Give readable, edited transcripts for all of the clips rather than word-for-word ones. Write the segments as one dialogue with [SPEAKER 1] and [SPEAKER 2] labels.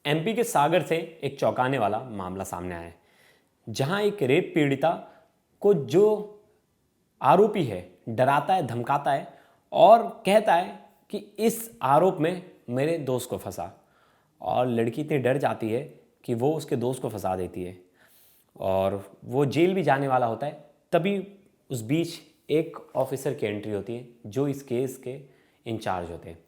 [SPEAKER 1] MP के सागर से एक चौंकाने वाला मामला सामने आया है, जहां एक रेप पीड़िता को जो आरोपी है डराता है, धमकाता है और कहता है कि इस आरोप में मेरे दोस्त को फंसा, और लड़की इतनी डर जाती है कि वो उसके दोस्त को फंसा देती है और वो जेल भी जाने वाला होता है। तभी उस बीच एक ऑफिसर की एंट्री होती है जो इस केस के इंचार्ज होते हैं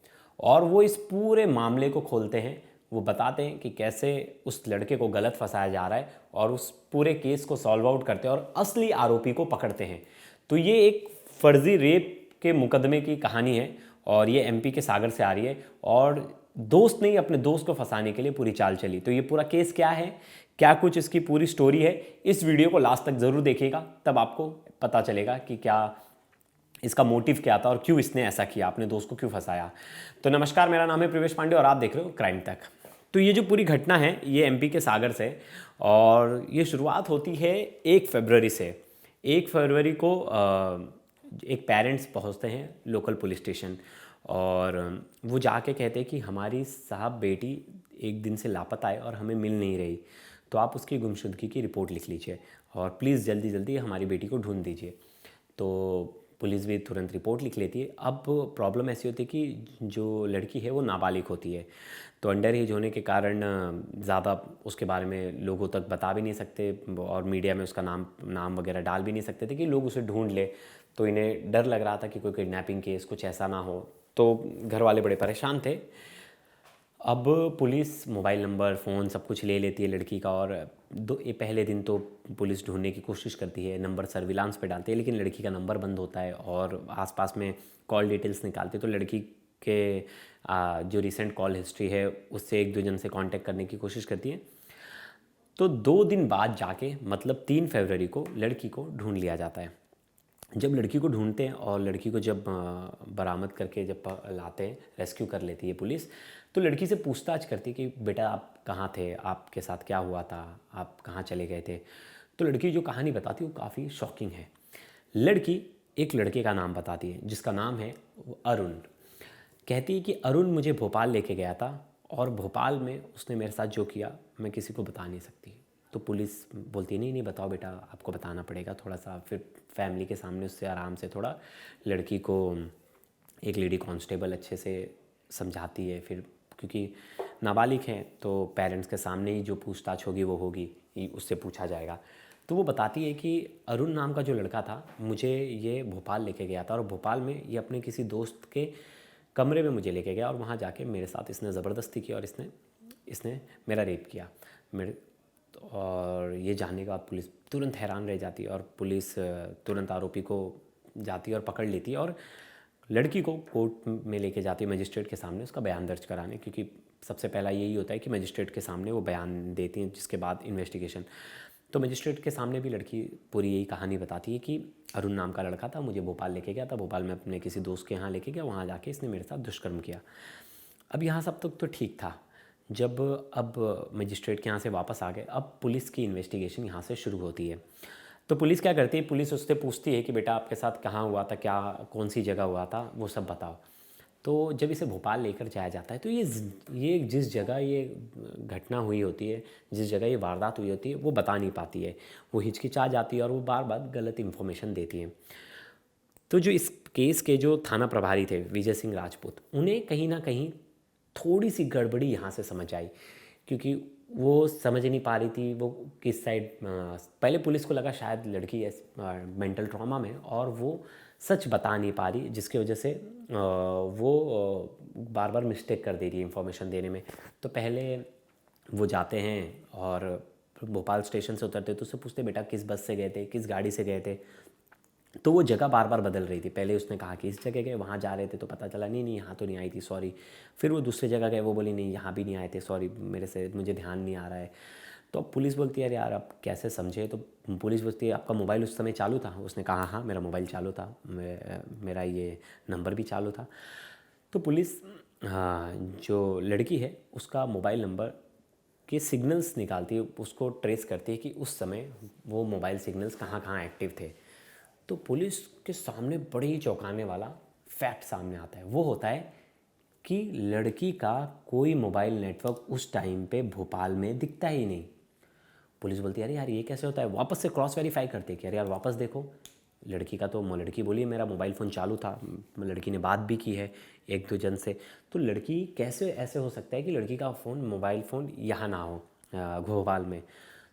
[SPEAKER 1] और वो इस पूरे मामले को खोलते हैं। वो बताते हैं कि कैसे उस लड़के को गलत फंसाया जा रहा है और उस पूरे केस को सॉल्व आउट करते हैं और असली आरोपी को पकड़ते हैं। तो ये एक फर्जी रेप के मुकदमे की कहानी है और ये एमपी के सागर से आ रही है और दोस्त ने अपने दोस्त को फंसाने के लिए पूरी चाल चली। तो ये पूरा केस क्या है, क्या कुछ इसकी पूरी स्टोरी है, इस वीडियो को लास्ट तक ज़रूर देखिएगा, तब आपको पता चलेगा कि क्या इसका मोटिव क्या था और क्यों इसने ऐसा किया, अपने दोस्त को क्यों फंसाया। तो नमस्कार, मेरा नाम है प्रवेश पांडे और आप देख रहे हो क्राइम तक। तो ये जो पूरी घटना है ये एमपी के सागर से, और ये शुरुआत होती है 1 फरवरी से। 1 फरवरी को एक पेरेंट्स पहुंचते हैं लोकल पुलिस स्टेशन और वो जाके कहते हैं कि हमारी साहब बेटी एक दिन से लापता है और हमें मिल नहीं रही, तो आप उसकी गुमशुदगी की रिपोर्ट लिख लीजिए और प्लीज़ जल्दी जल्दी हमारी बेटी को ढूंढ दीजिए। तो पुलिस भी तुरंत रिपोर्ट लिख लेती है। अब प्रॉब्लम ऐसी होती है कि जो लड़की है वो नाबालिग होती है, तो अंडर एज होने के कारण ज़्यादा उसके बारे में लोगों तक बता भी नहीं सकते और मीडिया में उसका नाम वगैरह डाल भी नहीं सकते थे कि लोग उसे ढूंढ ले। तो इन्हें डर लग रहा था कि कोई किडनैपिंग केस कुछ ऐसा ना हो, तो घर वाले बड़े परेशान थे। अब पुलिस मोबाइल नंबर, फ़ोन सब कुछ ले लेती है लड़की का और ये पहले दिन तो पुलिस ढूंढने की कोशिश करती है, नंबर सर्विलांस पे डालती है, लेकिन लड़की का नंबर बंद होता है और आसपास में कॉल डिटेल्स निकालते हैं। तो लड़की के जो रिसेंट कॉल हिस्ट्री है उससे एक दो जन से कांटेक्ट करने की कोशिश करती है। तो 2 दिन बाद जाके मतलब 3 फरवरी को लड़की को ढूंढ लिया जाता है। जब लड़की को ढूंढते हैं और लड़की को जब बरामद करके जब लाते हैं, रेस्क्यू कर लेती है पुलिस, तो लड़की से पूछताछ करती है कि बेटा आप कहाँ थे, आपके साथ क्या हुआ था, आप कहाँ चले गए थे। तो लड़की जो कहानी बताती है वो काफ़ी शॉकिंग है। लड़की एक लड़के का नाम बताती है जिसका नाम है अरुण। कहती है कि अरुण मुझे भोपाल लेके गया था और भोपाल में उसने मेरे साथ जो किया मैं किसी को बता नहीं सकती। तो पुलिस बोलती है नहीं नहीं बताओ बेटा, आपको बताना पड़ेगा थोड़ा सा। फिर फैमिली के सामने उससे आराम से थोड़ा लड़की को एक लेडी कांस्टेबल अच्छे से समझाती है। फिर क्योंकि नाबालिग हैं तो पेरेंट्स के सामने ही जो पूछताछ होगी वो होगी, उससे पूछा जाएगा। तो वो बताती है कि अरुण नाम का जो लड़का था मुझे ये भोपाल लेके गया था और भोपाल में ये अपने किसी दोस्त के कमरे में मुझे लेके गया और वहाँ जाके मेरे साथ इसने ज़बरदस्ती की और इसने इसने मेरा रेप किया। मेरे और ये जानने के बाद पुलिस तुरंत हैरान रह जाती है और पुलिस तुरंत आरोपी को जाती है और पकड़ लेती है और लड़की को कोर्ट में लेके जाती है मजिस्ट्रेट के सामने उसका बयान दर्ज कराने, क्योंकि सबसे पहला यही होता है कि मजिस्ट्रेट के सामने वो बयान देती हैं जिसके बाद इन्वेस्टिगेशन। तो मजिस्ट्रेट के सामने भी लड़की पूरी यही कहानी बताती है कि अरुण नाम का लड़का था, मुझे भोपाल लेके गया था, भोपाल में अपने किसी दोस्त के यहाँ लेके गया, वहाँ जाके इसने मेरे साथ दुष्कर्म किया। अब यहाँ सब तक तो ठीक था। जब अब मजिस्ट्रेट के यहाँ से वापस आ गए, अब पुलिस की इन्वेस्टिगेशन यहाँ से शुरू होती है। तो पुलिस क्या करती है, पुलिस उससे पूछती है कि बेटा आपके साथ कहाँ हुआ था, क्या कौन सी जगह हुआ था, वो सब बताओ। तो जब इसे भोपाल लेकर जाया जाता है तो ये जिस जगह ये घटना हुई होती है, जिस जगह ये वारदात हुई होती है, वो बता नहीं पाती है, वो हिचकिचा जाती है और वो बार बार गलत इन्फॉर्मेशन देती है। तो जो इस केस के जो थाना प्रभारी थे विजय सिंह राजपूत, उन्हें कहीं ना कहीं थोड़ी सी गड़बड़ी यहाँ से समझ आई, क्योंकि वो समझ नहीं पा रही थी वो किस साइड। पहले पुलिस को लगा शायद लड़की मेंटल ट्रॉमा में और वो सच बता नहीं पा रही, जिसकी वजह से वो बार बार मिस्टेक कर दे रही है इन्फॉर्मेशन देने में। तो पहले वो जाते हैं और भोपाल स्टेशन से उतरते तो उससे पूछते बेटा किस बस से गए थे, किस गाड़ी से गए थे। तो वो जगह बार बार बदल रही थी, पहले उसने कहा कि इस जगह गए, वहाँ जा रहे थे तो पता चला नहीं नहीं यहाँ तो नहीं आई थी, सॉरी। फिर वो दूसरी जगह गए, वो बोली नहीं यहाँ भी नहीं आए थे, सॉरी मुझे ध्यान नहीं आ रहा है। तो अब पुलिस बोलती है अरे यार आप कैसे समझे। तो पुलिस बोलती है आपका मोबाइल उस समय चालू था। उसने कहा हाँ मेरा मोबाइल चालू था, मेरा ये नंबर भी चालू था। तो पुलिस हाँ जो लड़की है उसका मोबाइल नंबर के सिग्नल्स निकालती है, उसको ट्रेस करती है कि उस समय वो मोबाइल सिग्नल्स कहाँ कहाँ एक्टिव थे। तो पुलिस के सामने बड़े ही चौंकाने वाला फैक्ट सामने आता है। वो होता है कि लड़की का कोई मोबाइल नेटवर्क उस टाइम पे भोपाल में दिखता ही नहीं। पुलिस बोलती है अरे यार ये कैसे होता है, वापस से क्रॉस वेरीफाई करते कि अरे यार वापस देखो। लड़की का तो लड़की बोली मेरा मोबाइल फ़ोन चालू था, लड़की ने बात भी की है एक दो जन से। तो लड़की कैसे ऐसे हो सकता है कि लड़की का फ़ोन मोबाइल फ़ोन यहाँ ना हो भोपाल में।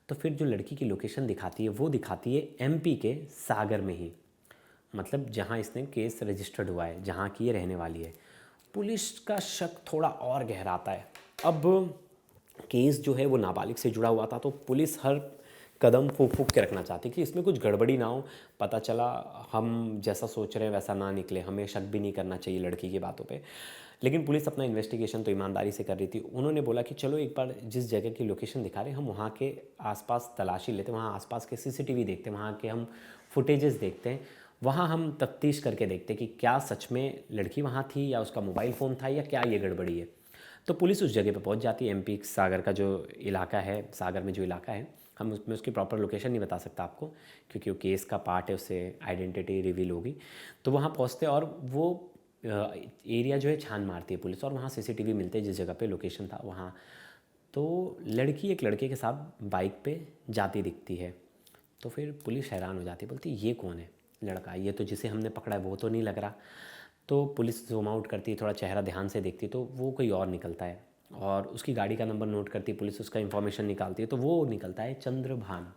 [SPEAKER 1] तो फिर जो लड़की की लोकेशन दिखाती है वो दिखाती है एमपी के सागर में ही, मतलब जहाँ इसने केस रजिस्टर्ड हुआ है, जहाँ की ये रहने वाली है। पुलिस का शक थोड़ा और गहराता है। अब केस जो है वो नाबालिग से जुड़ा हुआ था, तो पुलिस हर कदम फूक फूक के रखना चाहती कि इसमें कुछ गड़बड़ी ना हो। पता चला हम जैसा सोच रहे हैं वैसा ना निकले, हमें शक भी नहीं करना चाहिए लड़की की बातों पे। लेकिन पुलिस अपना इन्वेस्टिगेशन तो ईमानदारी से कर रही थी। उन्होंने बोला कि चलो एक बार जिस जगह की लोकेशन दिखा रहे हैं हम वहाँ के आसपास तलाशी लेते हैं, वहाँ आसपास के सीसीटीवी देखते हैं, वहाँ के हम फुटेजेस देखते हैं, वहाँ हम तफ्तीश करके देखते हैं कि क्या सच में लड़की वहाँ थी या उसका मोबाइल फ़ोन था या क्या ये गड़बड़ी है। तो पुलिस उस जगह पे पहुंच जाती है। एमपी सागर का जो इलाका है, सागर में जो इलाका है, हम उसमें उसकी प्रॉपर लोकेशन नहीं बता सकता आपको क्योंकि वो केस का पार्ट है, उससे आइडेंटिटी रिवील होगी। तो वहाँ पहुँचते और वो एरिया जो है छान मारती है पुलिस, और वहाँ सीसीटीवी मिलते हैं जिस जगह पे लोकेशन था वहाँ। तो लड़की एक लड़के के साथ बाइक पे जाती दिखती है। तो फिर पुलिस हैरान हो जाती है, बोलती ये कौन है लड़का, ये तो जिसे हमने पकड़ा है वो तो नहीं लग रहा। तो पुलिस जूम आउट करती है, थोड़ा चेहरा ध्यान से देखती है तो वो कोई और निकलता है, और उसकी गाड़ी का नंबर नोट करती है पुलिस, उसका इन्फॉर्मेशन निकालती है तो वो निकलता है चंद्रभान,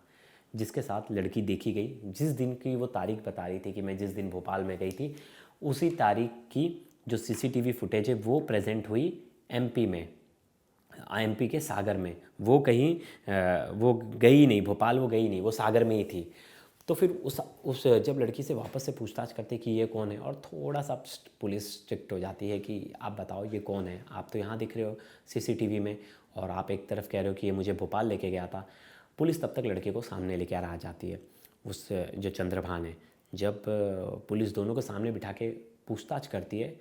[SPEAKER 1] जिसके साथ लड़की देखी गई। जिस दिन की वो तारीख बता रही थी कि मैं जिस दिन भोपाल में गई थी, उसी तारीख की जो सीसीटीवी फुटेज है वो प्रेजेंट हुई एमपी में, एमपी के सागर में। वो कहीं वो गई नहीं भोपाल, वो गई नहीं, वो सागर में ही थी। तो फिर उस जब लड़की से वापस से पूछताछ करते कि ये कौन है, और थोड़ा सा पुलिस स्ट्रिक्ट हो जाती है कि आप बताओ ये कौन है, आप तो यहाँ दिख रहे हो सीसीटीवी में और आप एक तरफ कह रहे हो कि ये मुझे भोपाल लेके गया था। पुलिस तब तक लड़के को सामने लेके आ जाती है, उस जो चंद्रभान है। जब पुलिस दोनों को सामने बिठा के पूछताछ करती है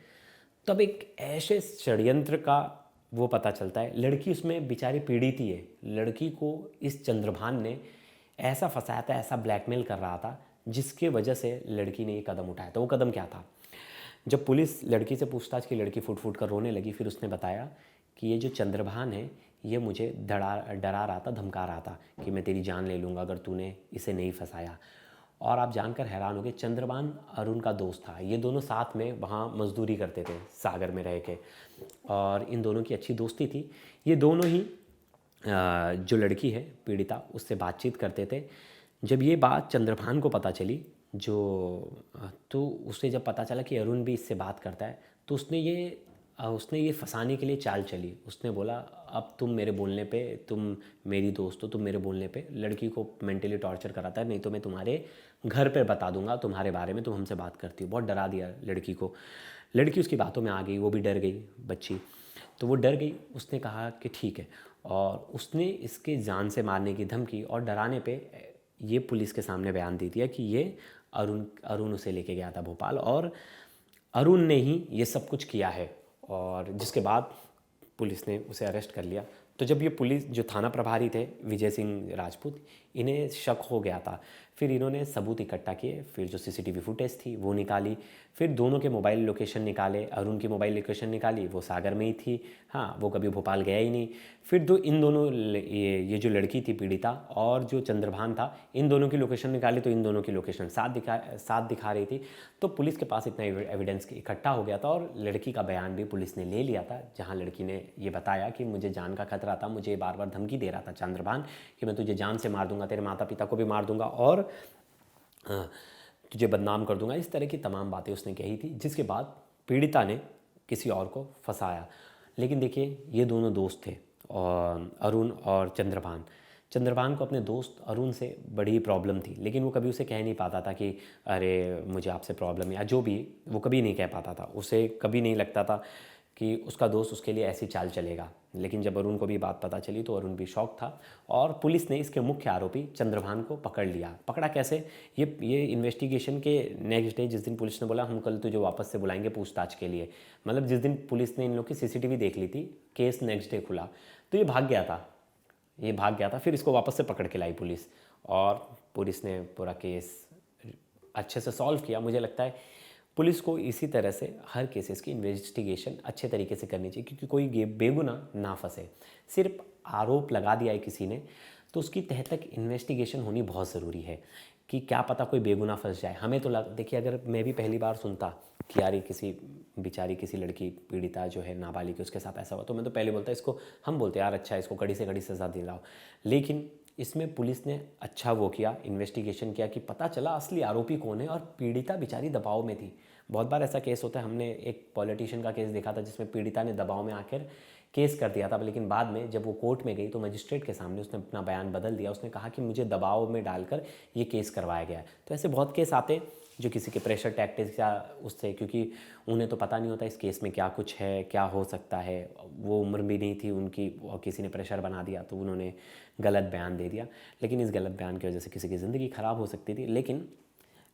[SPEAKER 1] तब एक ऐसे षड्यंत्र का वो पता चलता है। लड़की उसमें बेचारी पीड़ित ही है, लड़की को इस चंद्रभान ने ऐसा फंसाया था, ऐसा ब्लैकमेल कर रहा था जिसके वजह से लड़की ने ये कदम उठाया। तो वो कदम क्या था? जब पुलिस लड़की से पूछताछ की, लड़की फुट फुट कर रोने लगी। फिर उसने बताया कि ये जो चंद्रभान है ये मुझे डरा रहा था, धमका रहा था कि मैं तेरी जान ले लूँगा अगर तूने इसे नहीं फंसाया। और आप जानकर हैरान होंगे, चंद्रभान अरुण का दोस्त था। ये दोनों साथ में वहाँ मजदूरी करते थे सागर में रह के, और इन दोनों की अच्छी दोस्ती थी। ये दोनों ही जो लड़की है पीड़िता, उससे बातचीत करते थे। जब ये बात चंद्रभान को पता चली, तो उसे जब पता चला कि अरुण भी इससे बात करता है, तो उसने ये फंसाने के लिए चाल चली। उसने बोला अब तुम मेरे बोलने पे, तुम मेरी दोस्त हो, तुम मेरे बोलने पे लड़की को मेंटली टॉर्चर कराता है, नहीं तो मैं तुम्हारे घर पे बता दूंगा तुम्हारे बारे में, तुम हमसे बात करती हो। बहुत डरा दिया लड़की को। लड़की उसकी बातों में आ गई, वो भी डर गई बच्ची। तो वो डर गई, उसने कहा कि ठीक है, और उसने इसके जान से मारने की धमकी और डराने पे ये पुलिस के सामने बयान दे दिया कि ये अरुण उसे लेके गया था भोपाल, और अरुण ने ही ये सब कुछ किया है। और जिसके बाद पुलिस ने उसे अरेस्ट कर लिया। तो जब ये पुलिस जो थाना प्रभारी थे विजय सिंह राजपूत, इन्हें शक हो गया था। फिर इन्होंने सबूत इकट्ठा किए, फिर जो सीसीटीवी फुटेज थी वो निकाली, फिर दोनों के मोबाइल लोकेशन निकाले। अरुण की मोबाइल लोकेशन निकाली, वो सागर में ही थी, हाँ वो कभी भोपाल गया ही नहीं। फिर इन दोनों ये जो लड़की थी पीड़िता और जो चंद्रभान था, इन दोनों की लोकेशन निकाली तो इन दोनों की लोकेशन साथ दिखा रही थी। तो पुलिस के पास इतना एविडेंस इकट्ठा हो गया था, और लड़की का बयान भी पुलिस ने ले लिया था, जहाँ लड़की ने ये बताया कि मुझे जान का खतरा था, मुझे बार बार धमकी दे रहा था चंद्रभान कि मैं तुझे जान से मार दूंगा, तेरे माता पिता को भी मार दूंगा और तुझे बदनाम कर दूंगा। इस तरह की तमाम बातें उसने कही थी, जिसके बाद पीड़िता ने किसी और को फंसाया। लेकिन देखिए ये दोनों दोस्त थे, और अरुण और चंद्रभान को अपने दोस्त अरुण से बड़ी प्रॉब्लम थी, लेकिन वो कभी उसे कह नहीं पाता था कि अरे मुझे आपसे प्रॉब्लम, या जो भी वो कभी नहीं कह पाता था। उसे कभी नहीं लगता था कि उसका दोस्त उसके लिए ऐसी चाल चलेगा। लेकिन जब अरुण को भी बात पता चली तो अरुण भी शॉक था, और पुलिस ने इसके मुख्य आरोपी चंद्रभान को पकड़ लिया। पकड़ा कैसे? ये इन्वेस्टिगेशन के नेक्स्ट डे, जिस दिन पुलिस ने बोला हम कल तुझे वापस से बुलाएंगे पूछताछ के लिए, मतलब जिस दिन पुलिस ने इन लोग की सीसीटीवी देख ली थी, केस नेक्स्ट डे खुला, तो ये भाग गया था। फिर इसको वापस से पकड़ के लाई पुलिस, और पुलिस ने पूरा केस अच्छे से सॉल्व किया। मुझे लगता है पुलिस को इसी तरह से हर केसेस की इन्वेस्टिगेशन अच्छे तरीके से करनी चाहिए, क्योंकि कोई बेगुनाह ना फंसे। सिर्फ आरोप लगा दिया है किसी ने तो उसकी तह तक इन्वेस्टिगेशन होनी बहुत ज़रूरी है, कि क्या पता कोई बेगुनाह फंस जाए। हमें तो देखिए, अगर मैं भी पहली बार सुनता कि यार ये किसी बेचारी किसी लड़की पीड़िता जो है नाबालिग उसके साथ ऐसा हुआ, तो मैं तो पहले बोलता इसको, हम बोलते यार अच्छा इसको कड़ी से कड़ी सज़ा दिलाओ। लेकिन इसमें पुलिस ने अच्छा वो किया, इन्वेस्टिगेशन किया कि पता चला असली आरोपी कौन है, और पीड़िता बेचारी दबाव में थी। बहुत बार ऐसा केस होता है, हमने एक पॉलिटिशियन का केस देखा था जिसमें पीड़िता ने दबाव में आकर केस कर दिया था, लेकिन बाद में जब वो कोर्ट में गई तो मजिस्ट्रेट के सामने उसने अपना बयान बदल दिया। उसने कहा कि मुझे दबाव में डालकर ये केस करवाया गया है। तो ऐसे बहुत केस आते जो किसी के प्रेशर टैक्टिक्स या उससे, क्योंकि उन्हें तो पता नहीं होता इस केस में क्या कुछ है, क्या हो सकता है। वो उम्र भी नहीं थी उनकी, और किसी ने प्रेशर बना दिया तो उन्होंने गलत बयान दे दिया। लेकिन इस गलत बयान की वजह से किसी की ज़िंदगी ख़राब हो सकती थी। लेकिन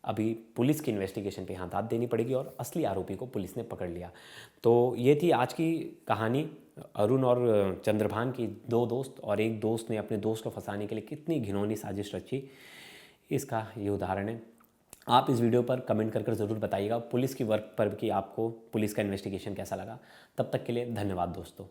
[SPEAKER 1] अभी पुलिस की इन्वेस्टिगेशन पे यहाँ दाद देनी पड़ेगी, और असली आरोपी को पुलिस ने पकड़ लिया। तो ये थी आज की कहानी, अरुण और चंद्रभान की, दो दोस्त, और एक दोस्त ने अपने दोस्त को फंसाने के लिए कितनी घिनौनी साजिश रची, इसका ये उदाहरण है। आप इस वीडियो पर कमेंट कर ज़रूर बताइएगा पुलिस की वर्क पर कि आपको पुलिस का इन्वेस्टिगेशन कैसा लगा। तब तक के लिए धन्यवाद दोस्तों।